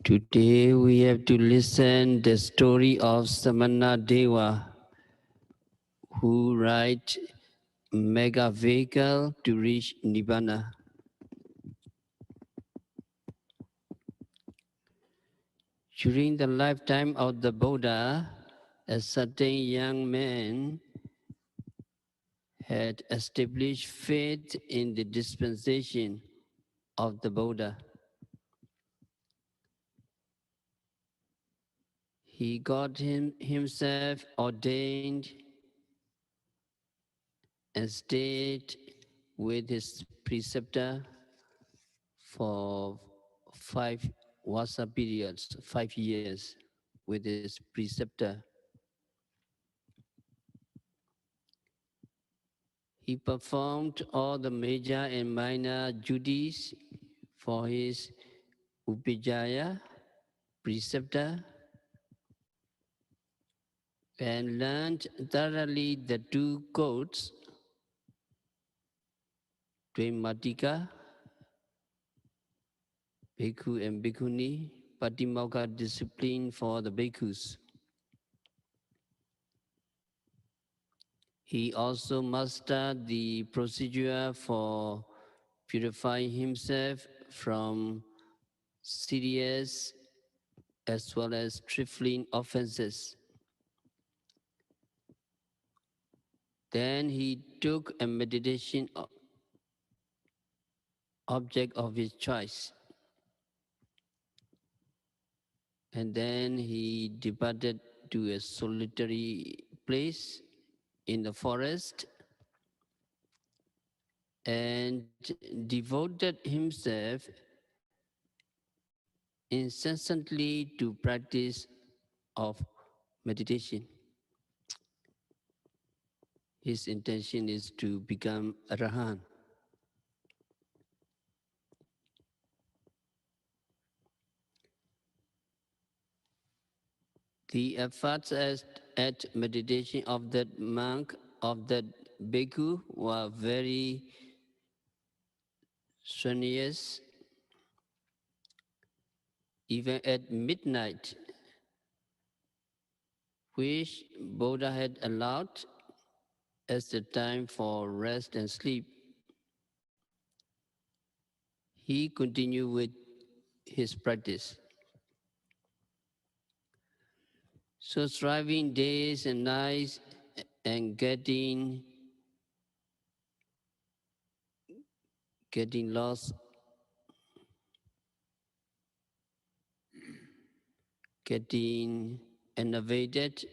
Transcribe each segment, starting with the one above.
Today we have to listen the story of Samana Deva, who ride mega vehicle to reach Nibbana. During the lifetime of the Buddha, a certain young man had established faith in the dispensation of the Buddha. He got himself ordained and stayed with his preceptor for 5 Vasa periods, 5 years with his preceptor. He performed all the major and minor duties for his Upekkhā preceptor and learned thoroughly the 2 codes, Dvematika, Bhikkhu and Bhikkhuni, Patimokkha discipline for the Bhikkhus. He also mastered the procedure for purifying himself from serious as well as trifling offenses. Then he took a meditation object of his choice. And then he departed to a solitary place in the forest and devoted himself incessantly to practice of meditation. His intention is to become Arahant. The efforts at meditation of that monk, of that bhikkhu, were very strenuous. Even at midnight, which Buddha had allowed as the time for rest and sleep, he continued with his practice. So striving days and nights and getting lost, getting enervated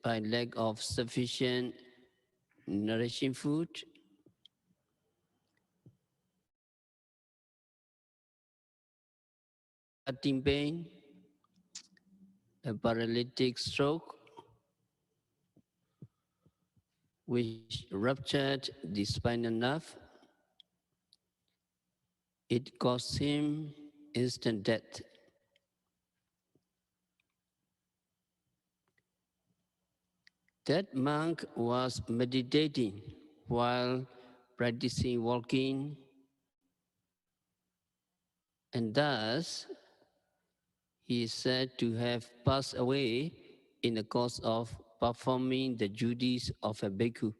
by lack of sufficient nourishing food, cutting pain, a paralytic stroke, which ruptured the spinal nerve. It caused him instant death. That monk was meditating while practicing walking, and thus he is said to have passed away in the course of performing the duties of a bhikkhu.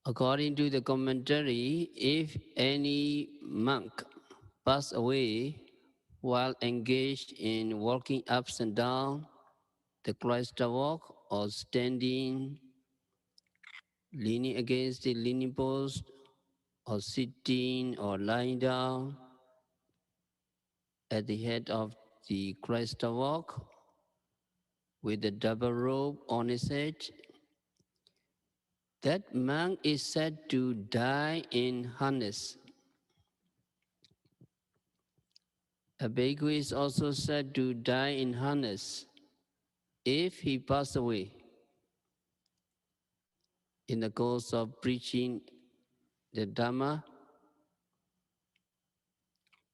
According to the commentary, if any monk pass away while engaged in walking ups and down the cloister walk or standing, leaning against the leaning post, or sitting or lying down at the head of the cloister walk with a double robe on his head, that monk is said to die in harness. A bhikkhu is also said to die in harness if he pass away in the course of preaching the Dhamma,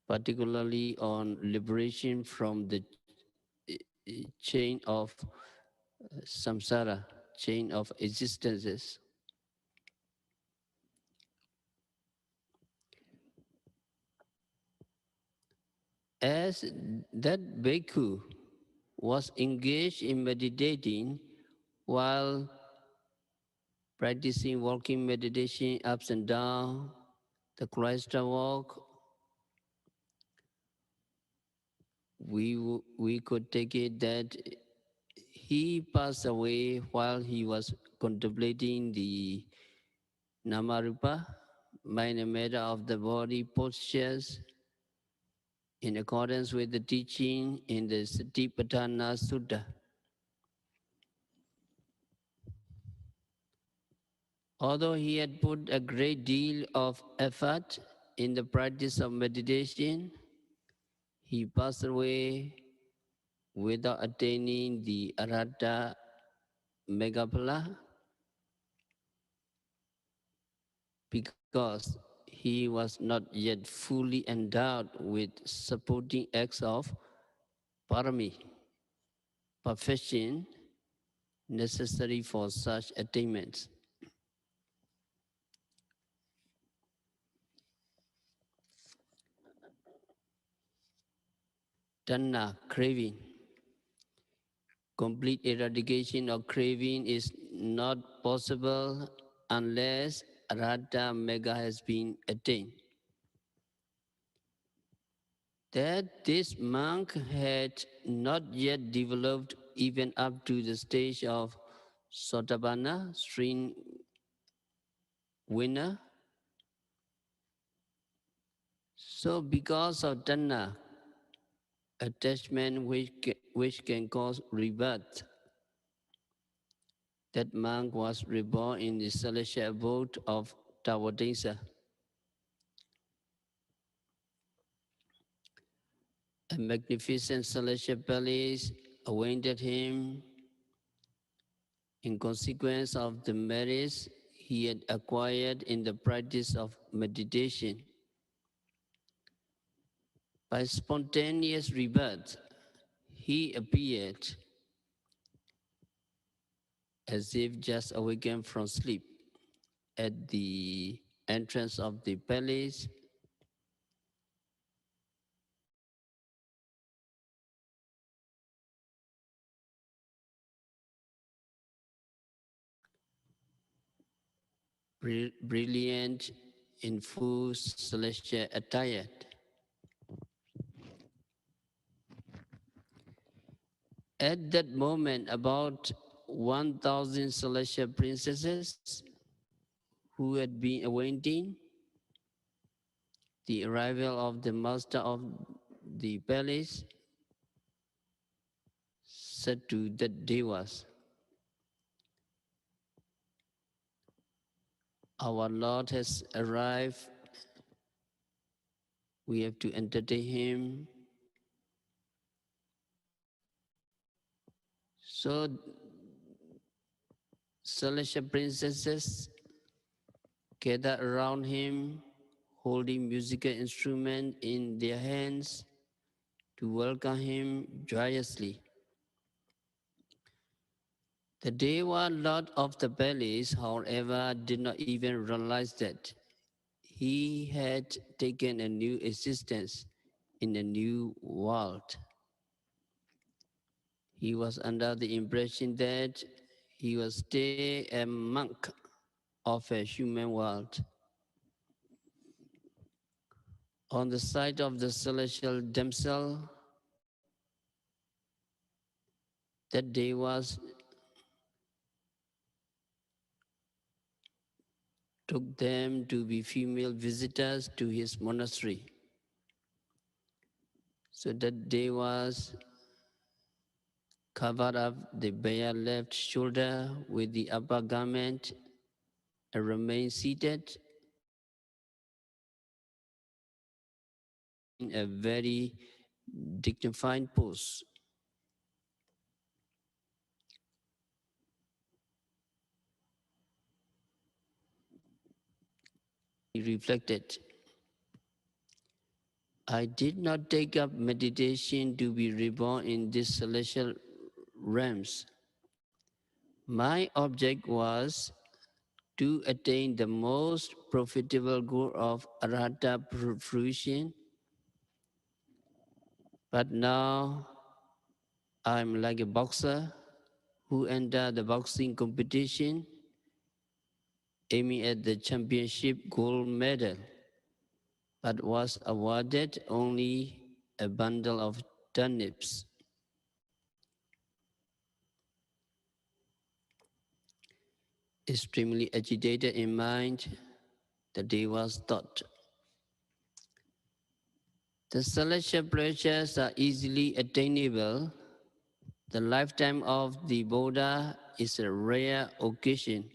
particularly on liberation from the chain of samsara, chain of existences. As that bhikkhu was engaged in meditating while practicing walking meditation ups and down, the cloister walk, we could take it that he passed away while he was contemplating the Namarupa, minor matter of the body postures, in accordance with the teaching in the Satipatthana Sutta. Although he had put a great deal of effort in the practice of meditation, he passed away without attaining the Arhata Megaphala because he was not yet fully endowed with supporting acts of parami, perfection necessary for such attainments. Tanna, craving. Complete eradication of craving is not possible unless Arhata Mega has been attained. That this monk had not yet developed even up to the stage of Sotabana, string winner. So because of Tanna, attachment which can cause rebirth, that monk was reborn in the celestial abode of Tawadesa. A magnificent celestial palace awaited him in consequence of the merits he had acquired in the practice of meditation. By spontaneous rebirth, he appeared as if just awakened from sleep at the entrance of the palace. Brilliant in full celestial attire. At that moment, about 1,000 celestial princesses who had been awaiting the arrival of the master of the palace said to the Devas, "Our Lord has arrived. We have to entertain him." So celestial princesses gathered around him, holding musical instruments in their hands to welcome him joyously. The Deva Lord of the palace, however, did not even realize that he had taken a new existence in a new world. He was under the impression that he was still a monk of a human world. On the side of the celestial damsel, that day was took them to be female visitors to his monastery. So that day was covered up the bare left shoulder with the upper garment and remained seated in a very dignified pose. He reflected, "I did not take up meditation to be reborn in these celestial realms. My object was to attain the most profitable goal of Arhata fruition, But now I'm like a boxer who entered the boxing competition aiming at the championship gold medal, but was awarded only a bundle of turnips. Extremely agitated in mind, the Deva's thought. The celestial pleasures are easily attainable. The lifetime of the Buddha is a rare occasion.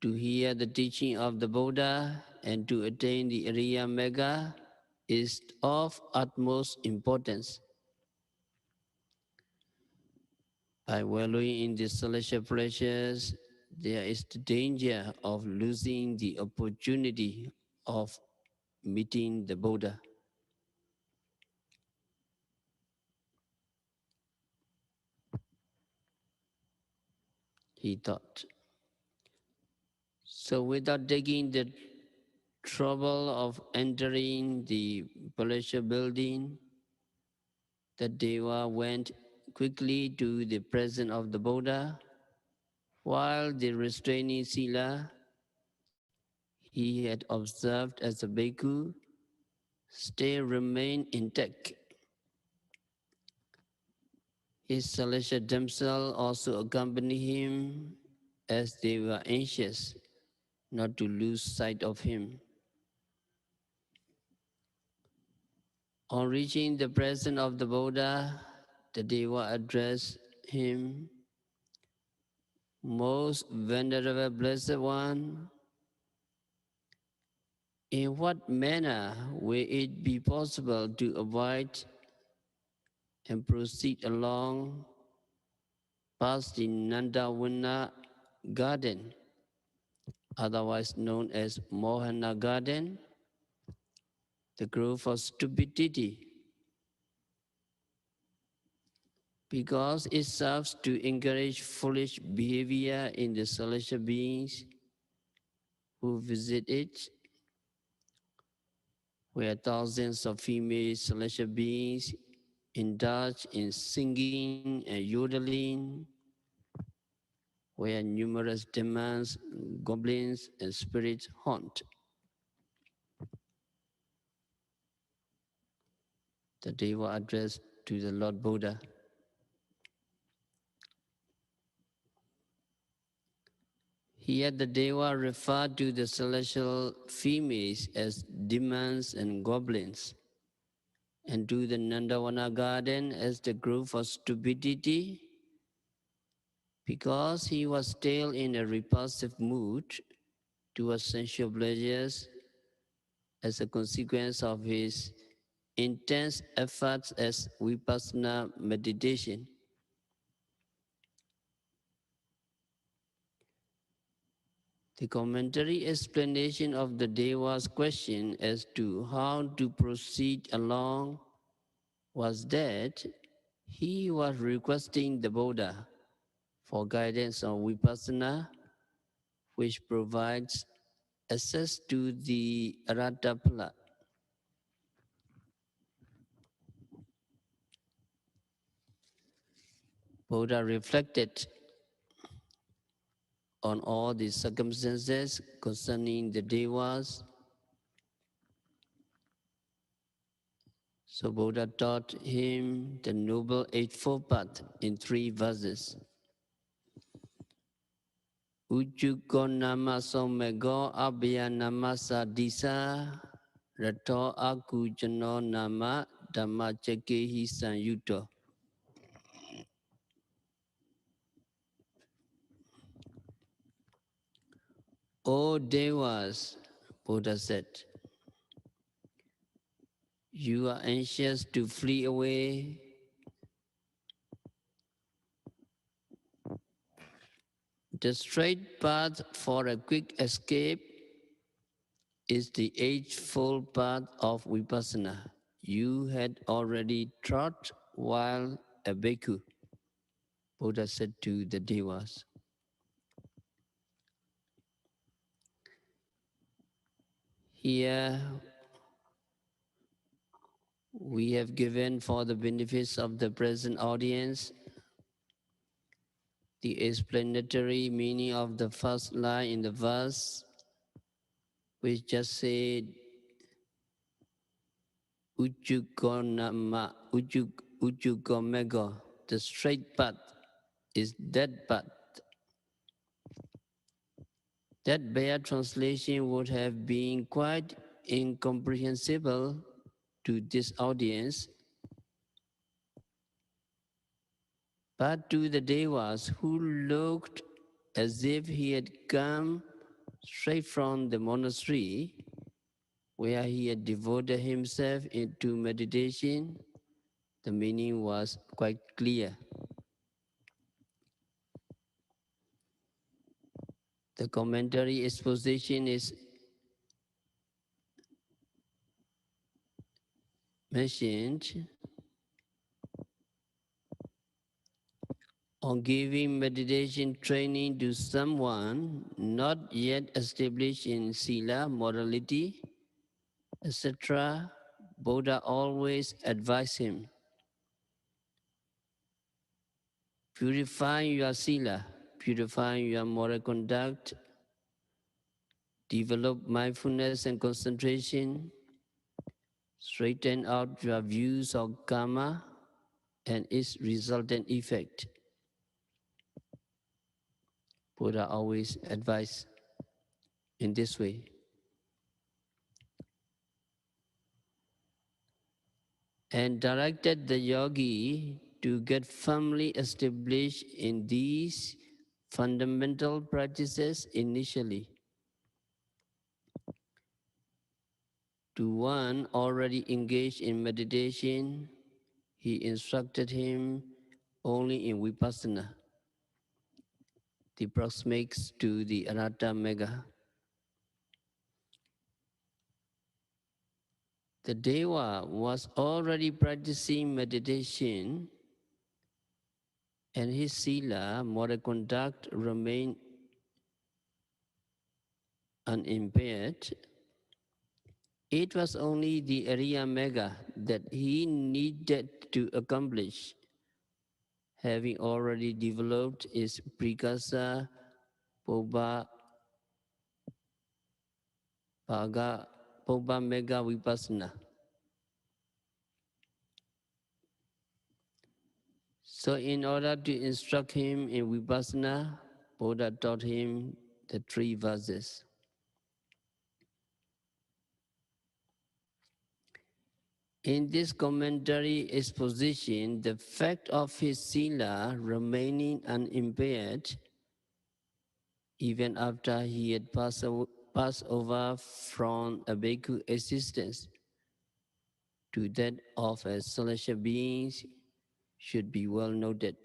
To hear the teaching of the Buddha and to attain the Ariya Mega is of utmost importance. By wallowing in the celestial pleasures, there is the danger of losing the opportunity of meeting the Buddha. He thought. So without taking the trouble of entering the palatial building, the Deva went quickly to the presence of the Buddha, while the restraining sila he had observed as a bhikkhu still remained intact. His celestial damsel also accompanied him as they were anxious not to lose sight of him. On reaching the presence of the Buddha, the Deva addressed him, "Most Venerable Blessed One, in what manner will it be possible to avoid and proceed along past the Nandavana garden, otherwise known as Mohana garden, the grove of stupidity, because it serves to encourage foolish behavior in the celestial beings who visit it, where thousands of female celestial beings indulge in singing and yodeling, where numerous demons, goblins, and spirits haunt." The Deva addressed to the Lord Buddha. Here the Deva referred to the celestial females as demons and goblins, and to the Nandavana garden as the grove of stupidity, because he was still in a repulsive mood towards sensual pleasures as a consequence of his intense efforts as vipassana meditation. The commentary explanation of the Deva's question as to how to proceed along was that he was requesting the Buddha for guidance on vipassana, which provides access to the Aratapala. Buddha reflected on all the circumstances concerning the Devas. So Buddha taught him the Noble Eightfold Path in 3 verses. Ujjuko nama somego abhaya nama sadisa rato aku jano nama dhamma cakehi sanyuto. O Devas, Buddha said, you are anxious to flee away. The straight path for a quick escape is the eightfold path of vipassana. You had already trod while a bhikkhu, Buddha said to the Devas. Here, We have given for the benefits of the present audience the explanatory meaning of the first line in the verse, which just said, Ujugomego, the straight path is that path. That bare translation would have been quite incomprehensible to this audience, but to the Devas who looked as if he had come straight from the monastery where he had devoted himself into meditation, the meaning was quite clear. The commentary exposition is mentioned on giving meditation training to someone not yet established in sila, morality, etc. Buddha always advised him, purify your sila, purify your moral conduct, develop mindfulness and concentration, straighten out your views of karma and its resultant effect. Buddha always advised in this way. And directed the yogi to get firmly established in these fundamental practices initially. To one already engaged in meditation, he instructed him only in vipassana, the proximate to the anatta mega. The Deva was already practicing meditation, and his sila, moral conduct, remained unimpaired. It was only the Arya Mega that he needed to accomplish, having already developed his precursor, Pobha Mega Vipassana. So in order to instruct him in Vipassana, Buddha taught him the 3 verses. In this commentary exposition, the fact of his sila remaining unimpaired even after he had passed over from a bhikkhu existence to that of a celestial being should be well noted.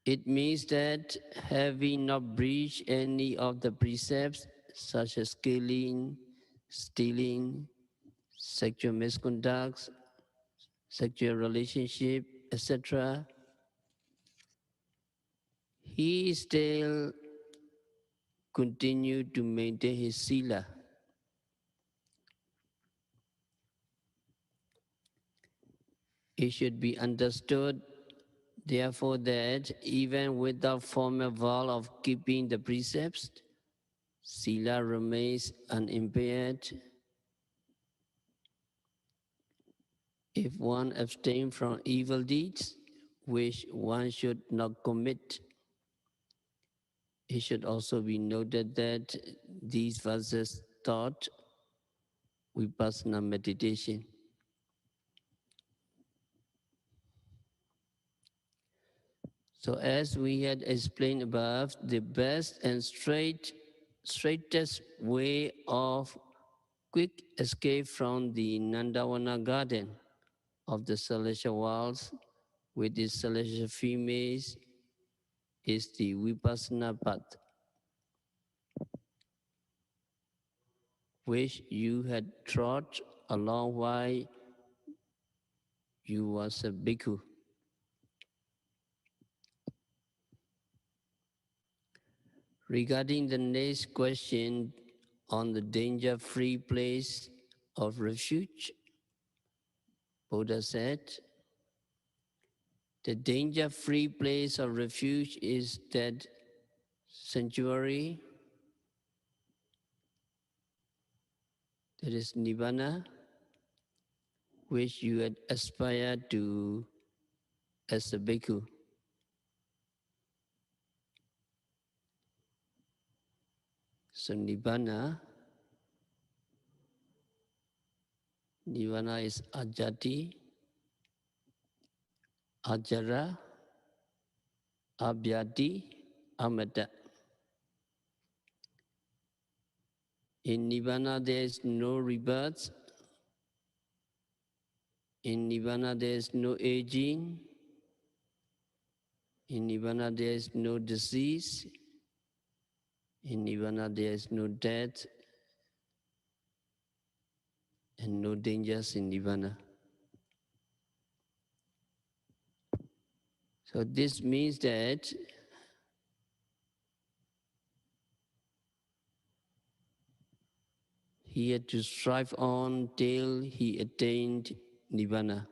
It means that having not breached any of the precepts such as killing, stealing, sexual misconduct, sexual relationship, etc., he still continued to maintain his sila. It should be understood, therefore, that even without formal vow of keeping the precepts, sila remains unimpaired if one abstains from evil deeds, which one should not commit. It should also be noted that these verses taught vipassana meditation. So as we had explained above, the best and straightest way of quick escape from the Nandavana garden of the celestial worlds with its celestial females is the vipassana path, which you had trod along while you was a bhikkhu. Regarding the next question on the danger-free place of refuge. Buddha said, the danger-free place of refuge is that sanctuary, that is Nibbana, which you had aspired to as a bhikkhu. So Nibbana is ajati, ajara, abhyati, amata. In Nibbana there is no rebirth. In Nibbana there is no aging. In Nibbana there is no disease. In Nibbana there is no death and no dangers in Nibbana. So this means that he had to strive on till he attained Nibbana.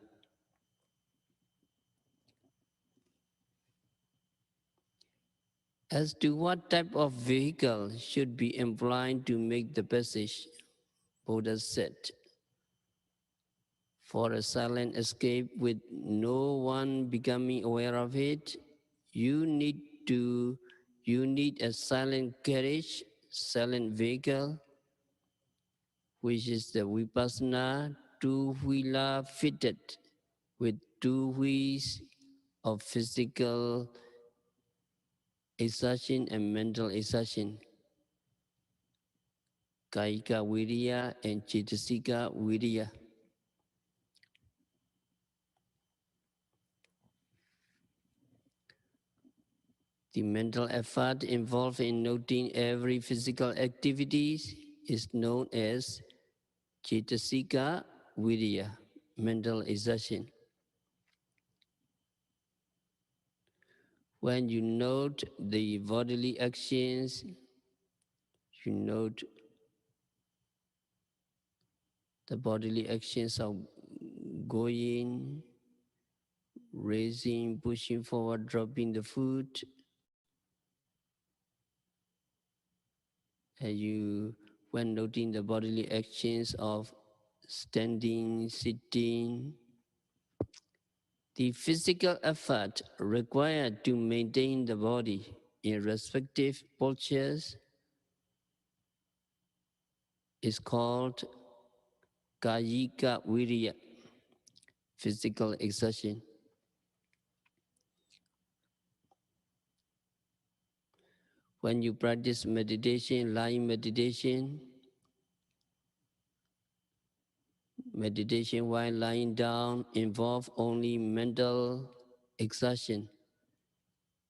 As to what type of vehicle should be employed to make the passage, Buddha said, for a silent escape with no one becoming aware of it, you need a silent carriage, silent vehicle, which is the Vipassana two-wheeler fitted with two wheels of physical exertion and mental exertion, Kayika Viriya and Cetasika Viriya. The mental effort involved in noting every physical activity is known as Cetasika Viriya, mental exertion. When you note the bodily actions, you note the bodily actions of going, raising, pushing forward, dropping the foot, and when noting the bodily actions of standing, sitting, the physical effort required to maintain the body in respective postures is called Kayika Viriya, physical exertion. When you practice meditation, lying meditation while lying down involves only mental exertion,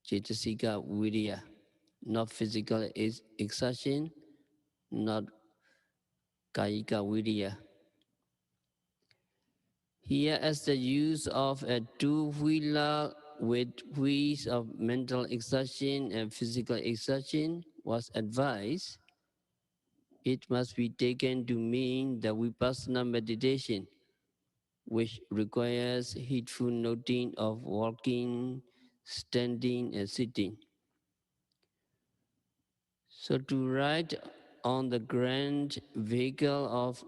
Cetasika Viriya, not physical exertion, not Kayika Viriya. Here, as the use of a two-wheeler with wheels of mental exertion and physical exertion was advised, it must be taken to mean the Vipassana meditation, which requires heedful noting of walking, standing, and sitting. So to ride on the grand vehicle of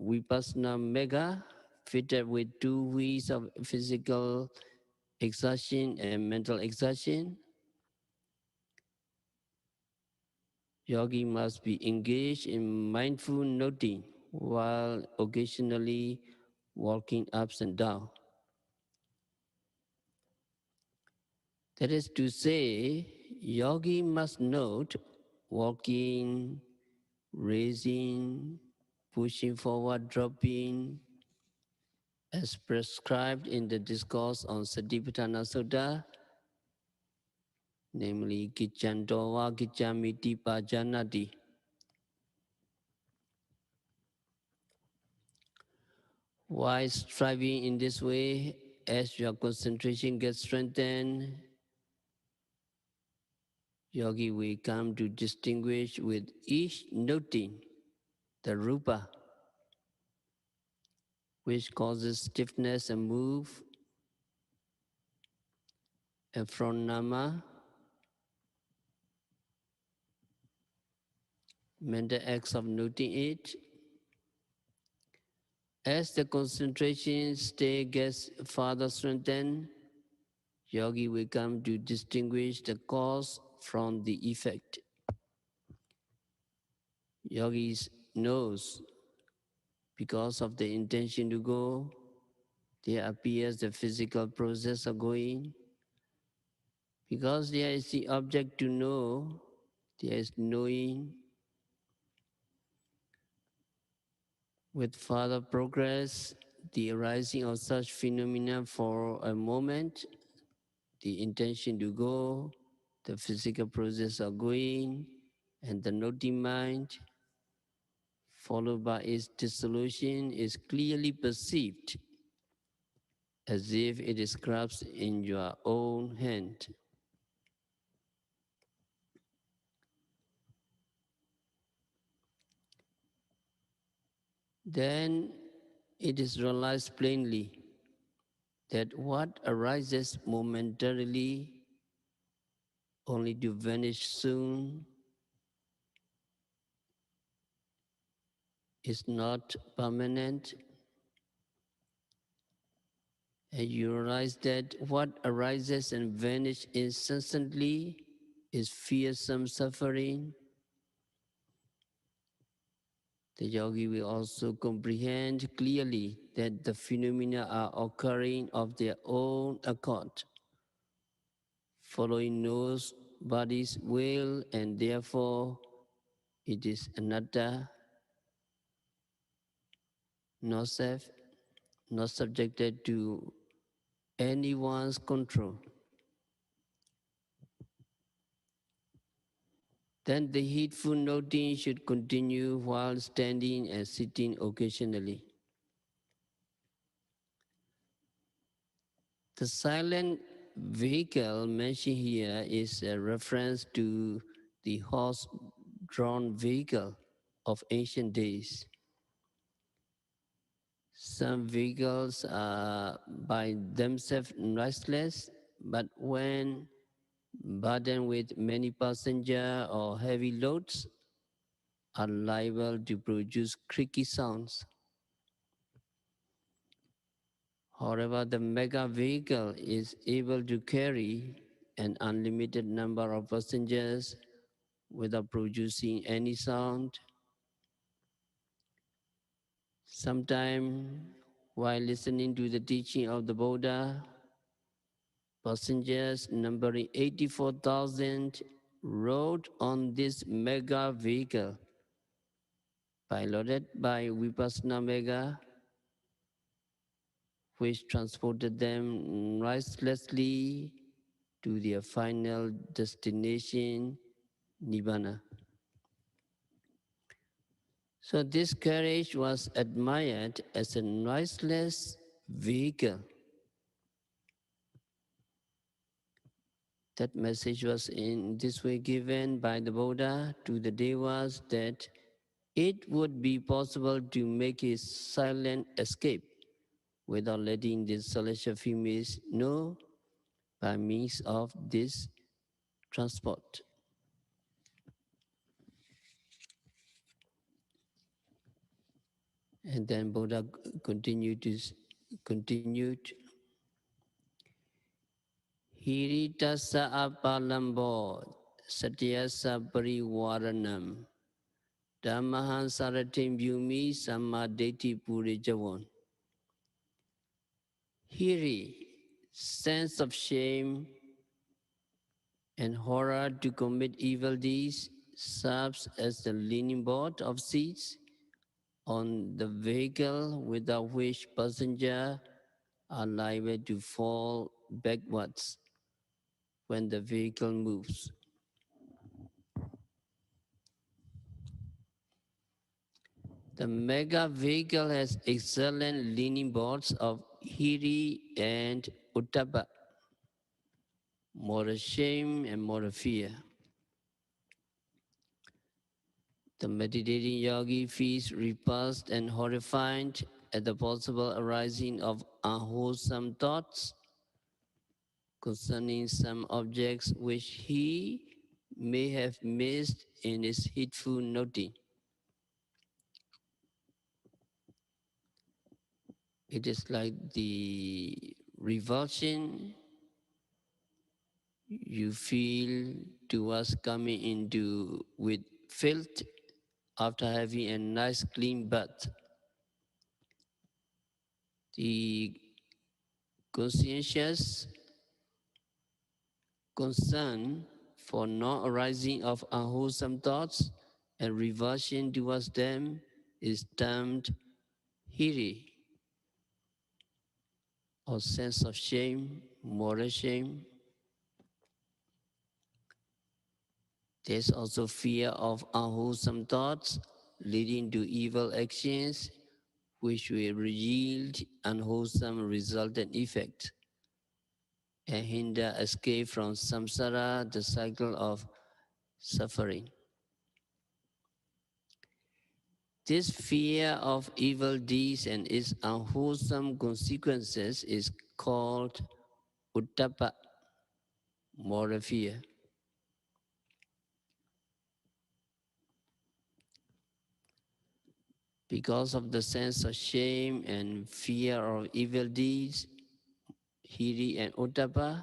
Vipassana Mega, fitted with two wheels of physical exertion and mental exertion, yogi must be engaged in mindful noting while occasionally walking up and down. That is to say, yogi must note walking, raising, pushing forward, dropping, as prescribed in the discourse on Satipatthana Sutta, namely Kiccantowa Kiccamiti Pajanati. While striving in this way, as your concentration gets strengthened, yogi will come to distinguish with each noting the rupa, which causes stiffness and move, and from nama, mental acts of noting it. As the concentration state gets further strengthened, yogi will come to distinguish the cause from the effect. Yogis knows because of the intention to go, there appears the physical process of going. Because there is the object to know, there is knowing. With further progress, the arising of such phenomena for a moment, the intention to go, the physical process of going, and the noting mind, followed by its dissolution, is clearly perceived as if it is grasped in your own hand. Then it is realized plainly that what arises momentarily only to vanish soon is not permanent, and you realize that what arises and vanishes incessantly is fearsome suffering. The yogi will also comprehend clearly that the phenomena are occurring of their own accord, following nobody's will, and therefore it is anatta, not self, not subjected to anyone's control. Then the heedful noting should continue while standing and sitting occasionally. The silent vehicle mentioned here is a reference to the horse-drawn vehicle of ancient days. Some vehicles are by themselves noiseless, but when burdened with many passengers or heavy loads, are liable to produce creaky sounds. However, the mega vehicle is able to carry an unlimited number of passengers without producing any sound. Sometime, while listening to the teaching of the Buddha, passengers numbering 84,000 rode on this mega vehicle, piloted by Vipassana Mega, which transported them noiselessly to their final destination, Nibbana. So this carriage was admired as a noiseless vehicle. That message was in this way given by the Buddha to the Devas, that it would be possible to make his silent escape without letting the celestial females know by means of this transport. And then Buddha continued, Hiritasa apalambo satyasa pariwaranam Dhammahan saratim yumi samadeti purijavan. Hiri, sense of shame and horror to commit evil deeds, serves as the leaning board of seats on the vehicle, without which passengers are liable to fall backwards when the vehicle moves. The mega vehicle has excellent leaning boards of Hiri and Uttapa, moral shame and moral fear. The meditating yogi feels repulsed and horrified at the possible arising of unwholesome thoughts concerning some objects which he may have missed in his heedful noting. It is like the revulsion you feel towards coming into with filth after having a nice clean bath. The conscientious concern for not arising of unwholesome thoughts and revulsion towards them is termed hiri, or sense of shame, moral shame. There's also fear of unwholesome thoughts leading to evil actions, which will yield unwholesome resultant effects and hinder escape from samsara, the cycle of suffering. This fear of evil deeds and its unwholesome consequences is called uttapa, moral fear. Because of the sense of shame and fear of evil deeds, hiri and uttapa,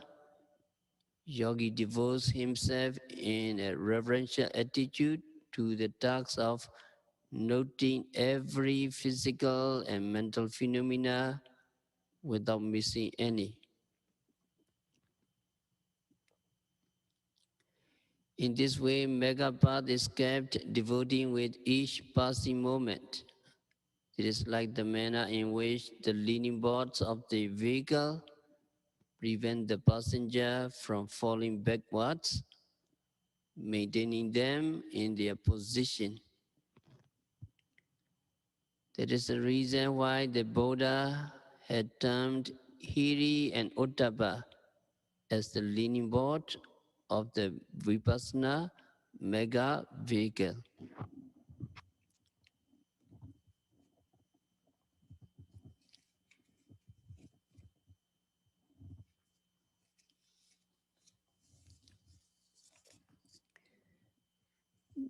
yogi devotes himself in a reverential attitude to the task of noting every physical and mental phenomena without missing any. In this way, Megapath is kept devoting with each passing moment. It is like the manner in which the leaning boards of the vehicle prevent the passenger from falling backwards, maintaining them in their position. That is the reason why the Buddha had termed Hiri and Uttapa as the leaning board of the Vipassana mega vehicle.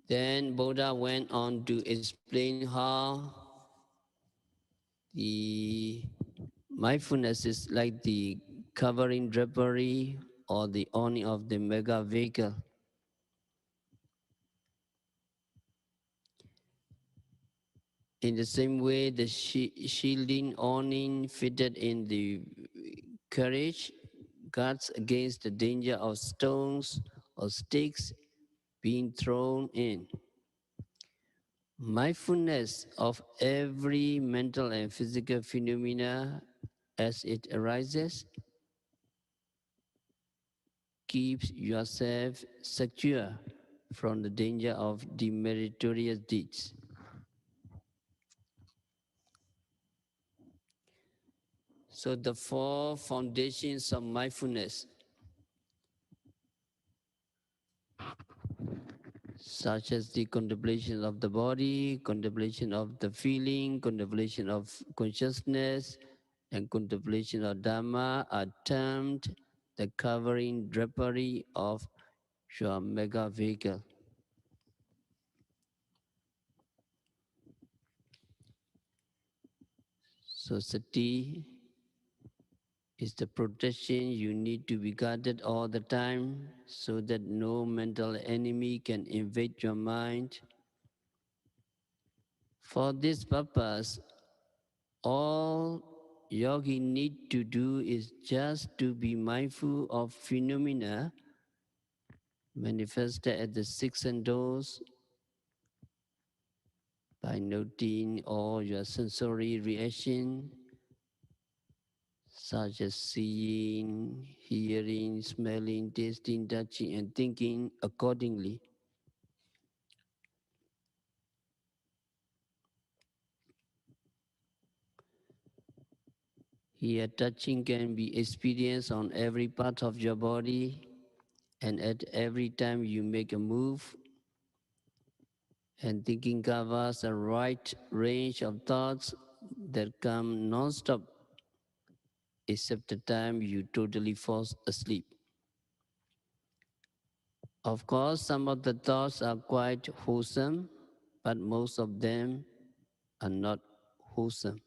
Then Buddha went on to explain how the mindfulness is like the covering drapery or the awning of the mega vehicle. In the same way, the shielding awning fitted in the carriage guards against the danger of stones or sticks being thrown in. Mindfulness of every mental and physical phenomena as it arises keeps yourself secure from the danger of demeritorious deeds. So the four foundations of mindfulness, such as the contemplation of the body, contemplation of the feeling, contemplation of consciousness, and contemplation of Dhamma, are termed the covering drapery of your mega vehicle. So sati is the protection you need to be guarded all the time so that no mental enemy can invade your mind. For this purpose, all yogi need to do is just to be mindful of phenomena manifested at the six senses by noting all your sensory reaction, such as seeing, hearing, smelling, tasting, touching, and thinking accordingly. Here, touching can be experienced on every part of your body and at every time you make a move. And thinking covers a wide range of thoughts that come non-stop except the time you totally fall asleep. Of course, some of the thoughts are quite wholesome, but most of them are not wholesome.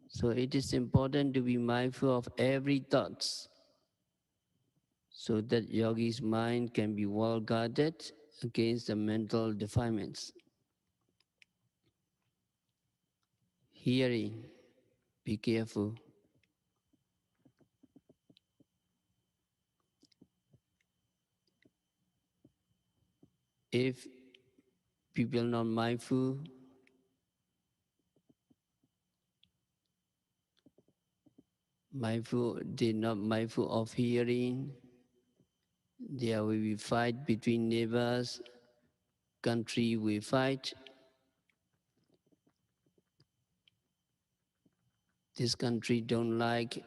So it is important to be mindful of every thought so that yogi's mind can be well guarded against the mental defilements. Hearing, be careful. If people are not they're not mindful of hearing, there will be fight between neighbors, country will fight. This country don't like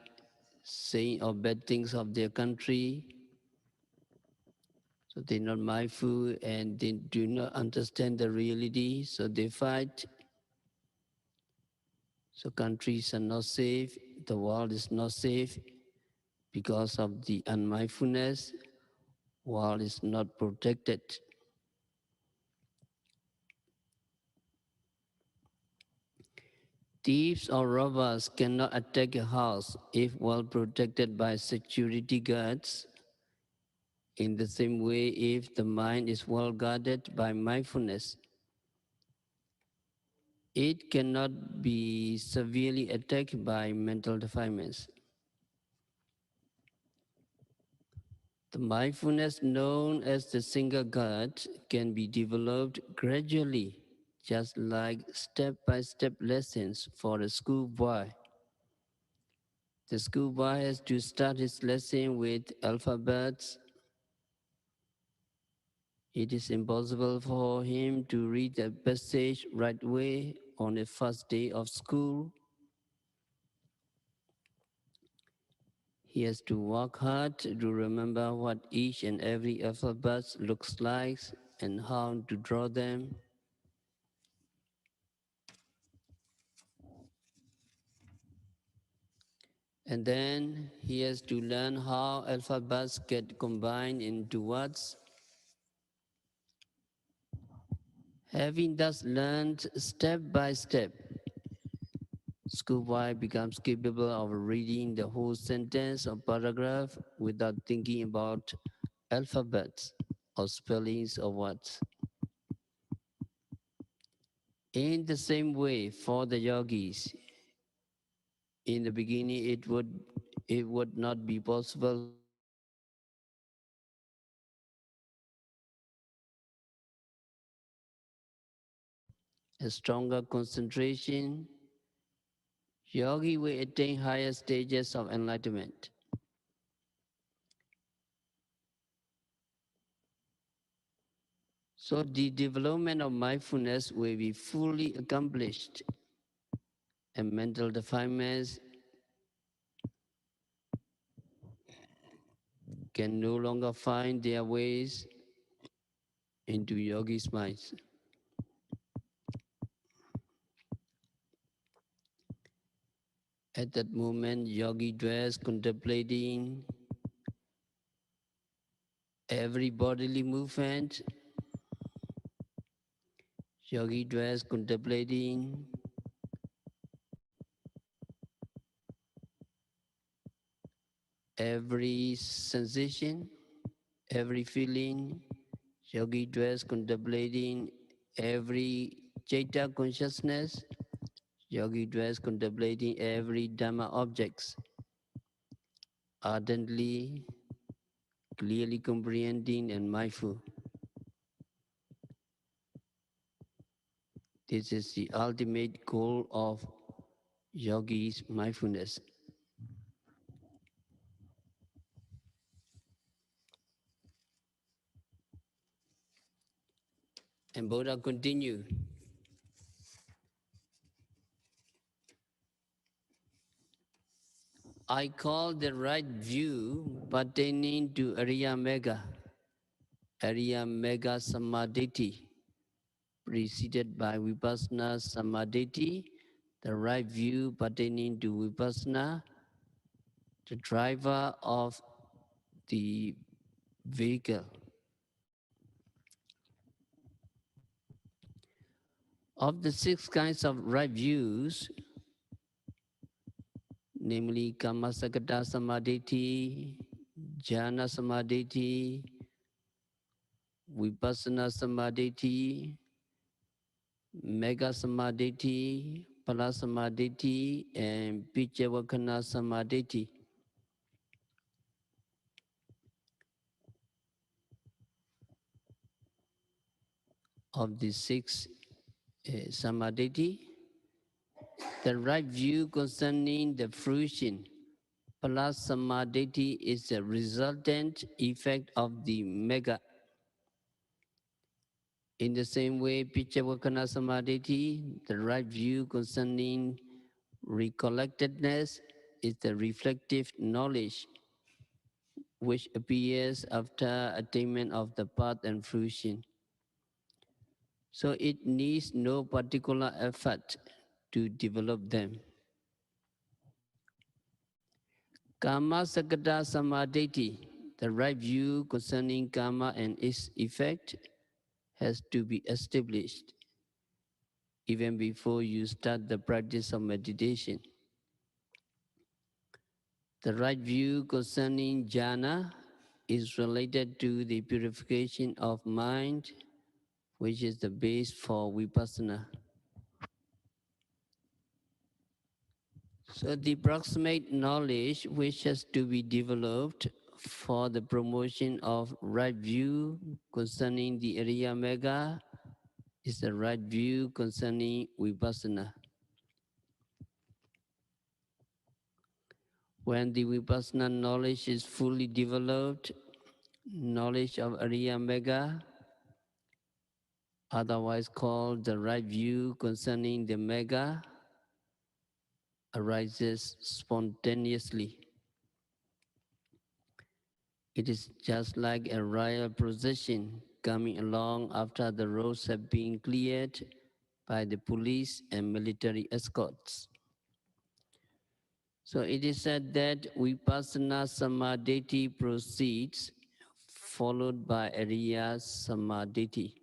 saying or bad things of their country, so they're not mindful and they do not understand the reality, so they fight. So countries are not safe, the world is not safe because of the unmindfulness, world is not protected. Thieves or robbers cannot attack a house if well protected by security guards. In the same way, if the mind is well guarded by mindfulness, it cannot be severely attacked by mental defilements. The mindfulness known as the single guard can be developed gradually, just like step-by-step lessons for a schoolboy. The schoolboy has to start his lesson with alphabets. It is impossible for him to read the passage right away on the first day of school. He has to work hard to remember what each and every alphabet looks like and how to draw them. And then he has to learn how alphabets get combined into words. Having thus learned step by step, schoolboy becomes capable of reading the whole sentence or paragraph without thinking about alphabets or spellings of words. In the same way, for the yogis, in the beginning it would not be possible for them to read alphabets. With a stronger concentration, yogi will attain higher stages of enlightenment. So the development of mindfulness will be fully accomplished and mental defilements can no longer find their ways into yogi's minds. At that moment, yogi dwells contemplating every bodily movement. Yogi dwells contemplating every sensation, every feeling. Yogi dwells contemplating every Chaita consciousness. Yogi dwells contemplating every Dhamma objects, ardently, clearly comprehending and mindful. This is the ultimate goal of yogi's mindfulness. And Buddha continued, I call the right view pertaining to Ariya Mega Samadhi, preceded by Vipassana Samadhi, the right view pertaining to Vipassana, the driver of the vehicle. Of the 6 kinds of right views, namely Kamasakata Samadhi, Jhana Samadhi, Vipassana Samadhi, Mega Samadhi, Pala Samadhi, and Pichavakana Samadhi. Of the 6 Samadhi, the right view concerning the fruition, Pala Samadhi, is the resultant effect of the Mega. In the same way, Pichavakana Samadhi, the right view concerning recollectedness, is the reflective knowledge which appears after attainment of the path and fruition. So it needs no particular effort to develop them. Karma Sakata Samadhi, the right view concerning karma and its effect, has to be established even before you start the practice of meditation. The right view concerning jhana is related to the purification of mind, which is the base for vipassana. So the proximate knowledge which has to be developed for the promotion of right view concerning the Ariya Mega is the right view concerning vipassana. When the vipassana knowledge is fully developed, knowledge of Ariya Mega, otherwise called the right view concerning the Mega, arises spontaneously. It is just like a royal procession coming along after the roads have been cleared by the police and military escorts. So it is said that Vipassana Samadhi proceeds, followed by Ariya Samadhi.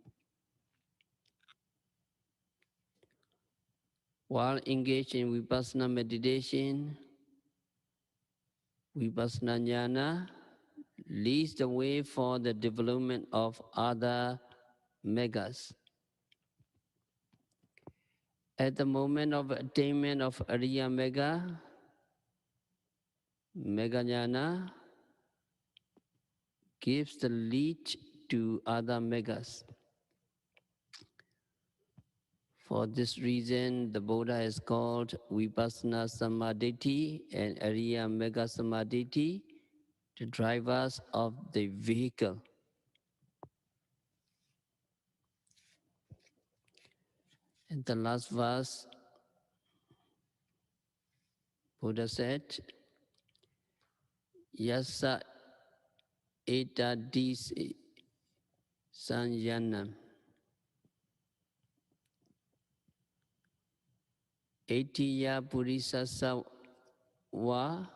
While engaged in Vipassana meditation, Vipassana Jnana leads the way for the development of other megas. At the moment of attainment of Ariya Mega, Mega Jnana gives the lead to other megas. For this reason, the Buddha is called Vipassana Samadhi and Ariya Mega Samadhi, the drivers of the vehicle. And the last verse, Buddha said, Yasa etadisi sanyanam etiya purisasa wa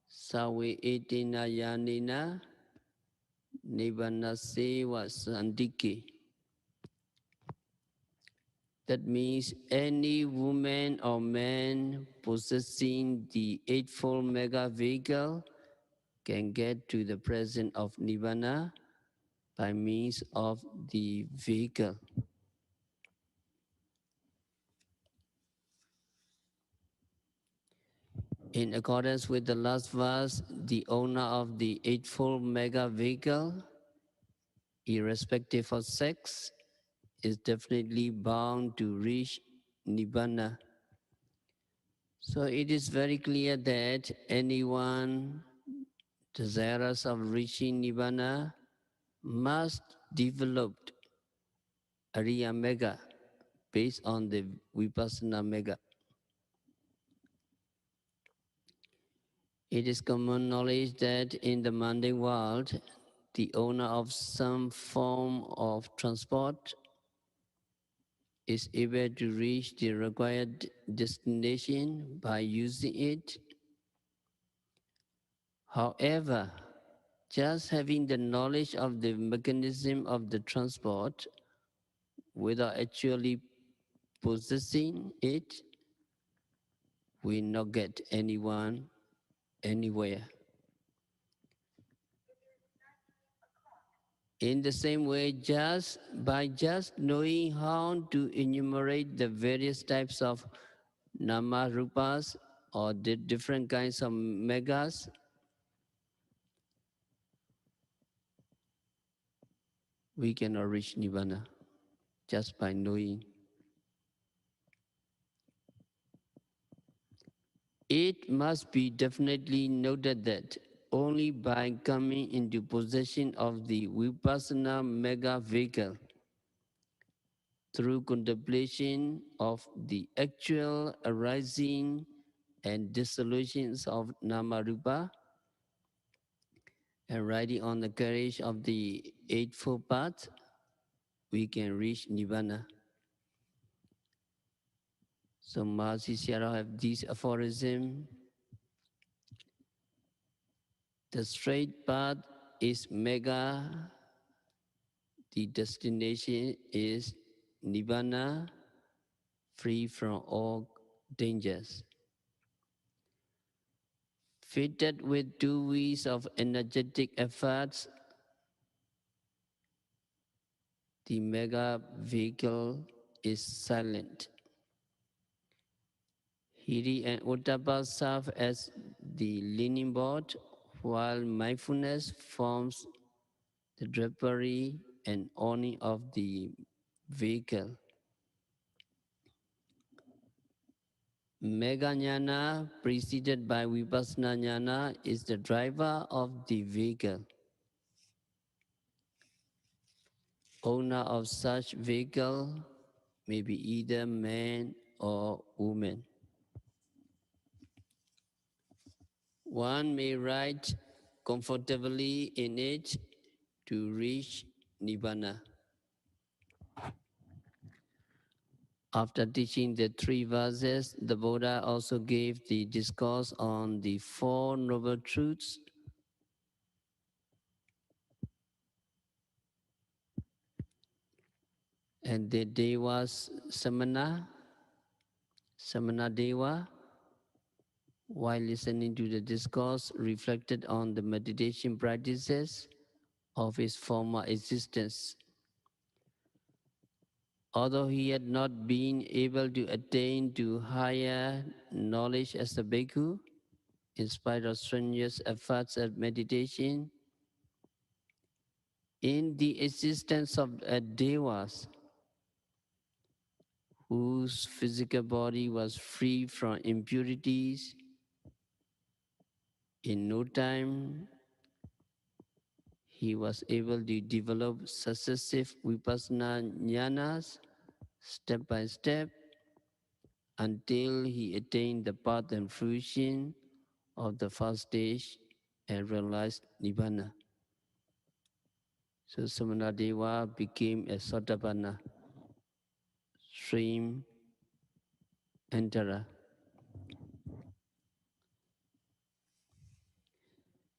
sawe etina yanina nibbana wa sandiki. That means any woman or man possessing the Eightfold Mega Vehicle can get to the presence of Nibbana by means of the vehicle. In accordance with the last verse, the owner of the Eightfold Mega Vehicle, irrespective of sex, is definitely bound to reach Nibbana. So it is very clear that anyone desirous of reaching Nibbana must develop Ariya Mega based on the Vipassana Mega. It is common knowledge that in the mundane world, the owner of some form of transport is able to reach the required destination by using it. However, just having the knowledge of the mechanism of the transport without actually possessing it will not get anyone anywhere. In the same way, just knowing how to enumerate the various types of nama rupas or the different kinds of megas, we cannot reach Nibbana just by knowing. It must be definitely noted that only by coming into possession of the Vipassana mega vehicle through contemplation of the actual arising and dissolutions of nama rupa and riding on the carriage of the Eightfold Path, we can reach Nibbana. So Mahasi Sayadaw have this aphorism: the straight path is mega, the destination is Nibbana, free from all dangers. Fitted with 2 weeks of energetic efforts, the mega vehicle is silent. Hiri and Uttapa serve as the leaning board, while mindfulness forms the drapery and awning of the vehicle. Mega Jnana, preceded by Vipassana Jnana, is the driver of the vehicle. Owner of such vehicle may be either man or woman. One may ride comfortably in it to reach Nibbana. After teaching the 3 verses, the Buddha also gave the discourse on the 4 noble truths. And the Deva's Samana Deva, while listening to the discourse, reflected on the meditation practices of his former existence. Although he had not been able to attain to higher knowledge as a bhikkhu, in spite of strenuous efforts at meditation, in the existence of devas, whose physical body was free from impurities, in no time he was able to develop successive vipassana jnanas step by step until he attained the path and fruition of the first stage and realized Nibbana. So Samana Deva became a Sotapanna, stream enterer.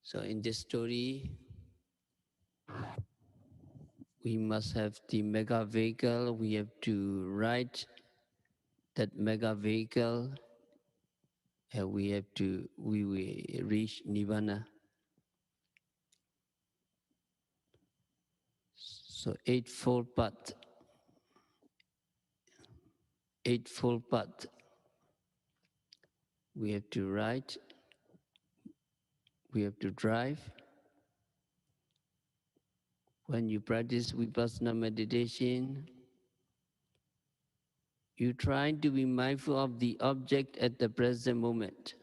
So in this story, we must have the mega vehicle. We have to ride that mega vehicle, and we will reach Nibbana. So eightfold path. We have to ride, we have to drive. When you practice vipassana meditation, you try to be mindful of the object at the present moment.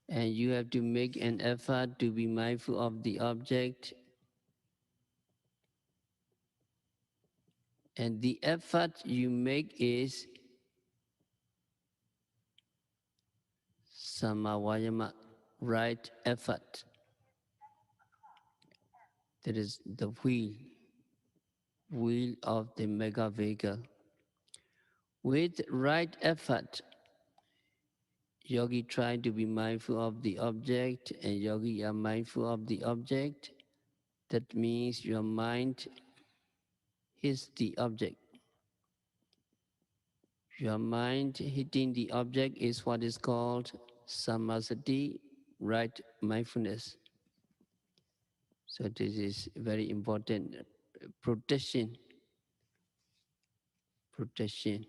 And you have to make an effort to be mindful of the object. And the effort you make is samavayama, right effort. That is the wheel. wheel of the mega vehicle. With right effort, yogi try to be mindful of the object, and yogi are mindful of the object. That means your mind hits the object. Your mind hitting the object is what is called samasati, right mindfulness. So this is very important. Protection, protection.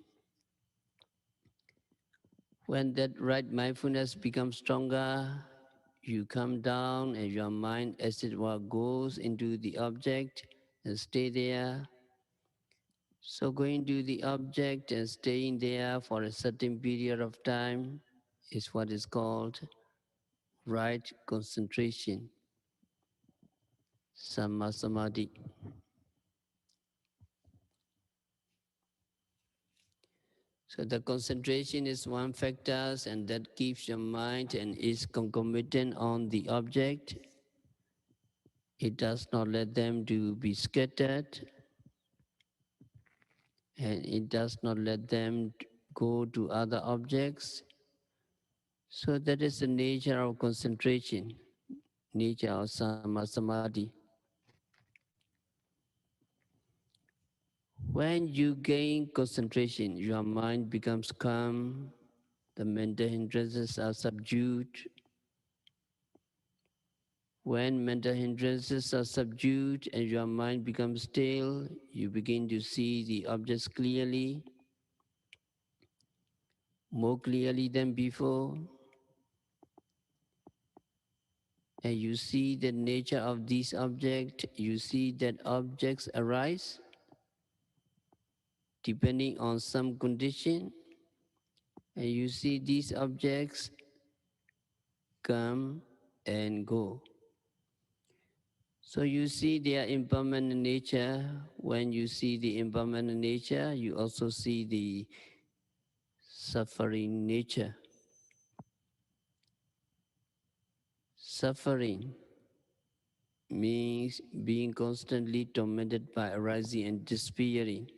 When that right mindfulness becomes stronger, you come down and your mind, as it were, goes into the object and stay there. So going to the object and staying there for a certain period of time is what is called right concentration, samadhi. So the concentration is one factor, and that keeps your mind and is concomitant on the object. It does not let them to be scattered, and it does not let them go to other objects. So that is the nature of concentration, nature of samadhi. When you gain concentration, your mind becomes calm, the mental hindrances are subdued. When mental hindrances are subdued and your mind becomes still, you begin to see the objects clearly, more clearly than before, and you see the nature of these objects. You see that objects arise depending on some condition, and you see these objects come and go. So you see their impermanent nature. When you see the impermanent nature, you also see the suffering nature. Suffering means being constantly tormented by arising and despairing.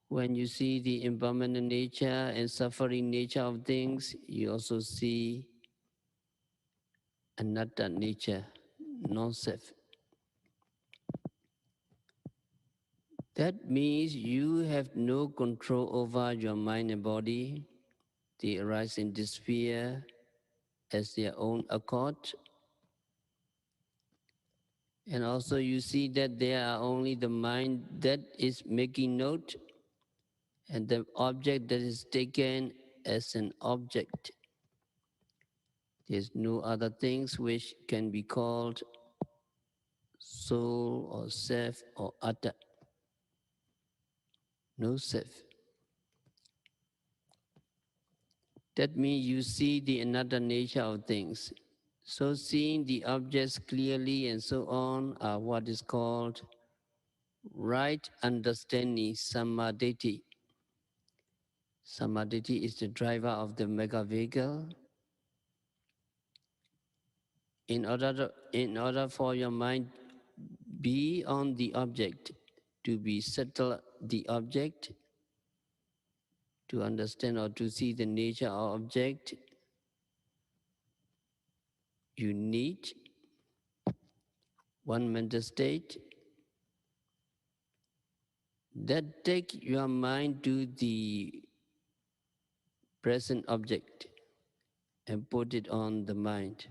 When you see the impermanent nature and suffering nature of things, you also see anatta nature, non-self. That means you have no control over your mind and body. They arise in despair as their own accord. And also you see that there are only the mind that is making note and the object that is taken as an object. There's no other things which can be called soul or self or atta. No self. That means you see the another nature of things. So seeing the objects clearly and so on are what is called right understanding, samadhi. Samadhi is the driver of the mega vehicle. In order for your mind be on the object, to be settle the object, to understand or to see the nature of object, you need one mental state that take your mind to the present object and put it on the mind.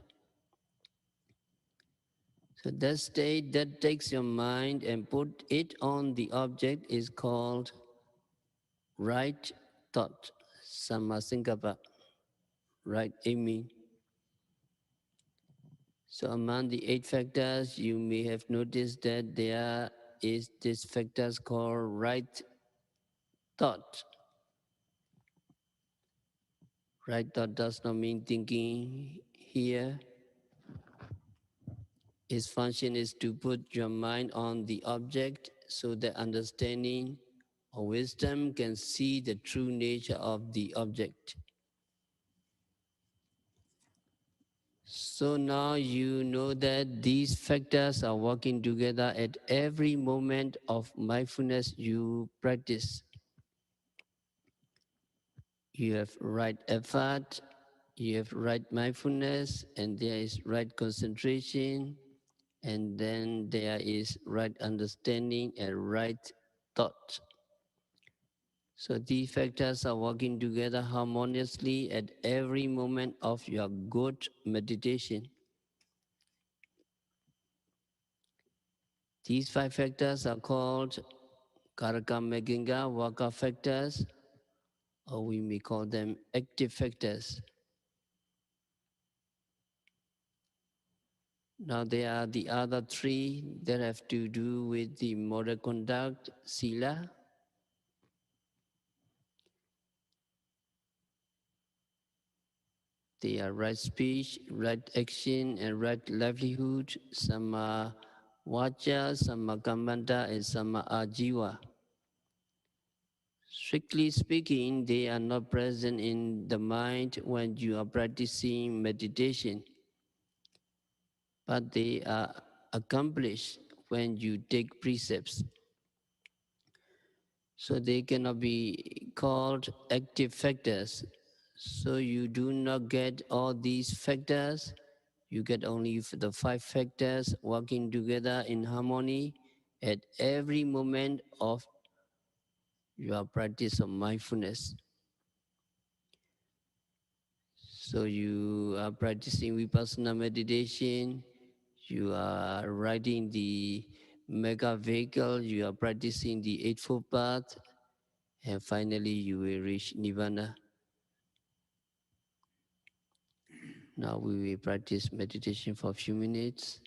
So that state that takes your mind and put it on the object is called right thought, sammasankappa, right aiming. So among the 8 factors, you may have noticed that there is this factors called right thought. Right thought does not mean thinking here. Its function is to put your mind on the object so that understanding or wisdom can see the true nature of the object. So now you know that these factors are working together at every moment of mindfulness you practice. You have right effort, you have right mindfulness, and there is right concentration, and then there is right understanding and right thought. So these factors are working together harmoniously at every moment of your good meditation. These five factors are called Karaka Meginga Waka factors, or we may call them active factors. Now there are the other three that have to do with the moral conduct, sila. They are right speech, right action, and right livelihood, sama vacha, sama kammanta, and sama ajiva. Strictly speaking, they are not present in the mind when you are practicing meditation, but they are accomplished when you take precepts. So they cannot be called active factors. So you do not get all these factors. You get only the five factors working together in harmony at every moment of your practice of mindfulness. So you are practicing vipassana meditation, you are riding the mega vehicle, you are practicing the Eightfold Path, and finally you will reach Nirvana. Now we will practice meditation for a few minutes.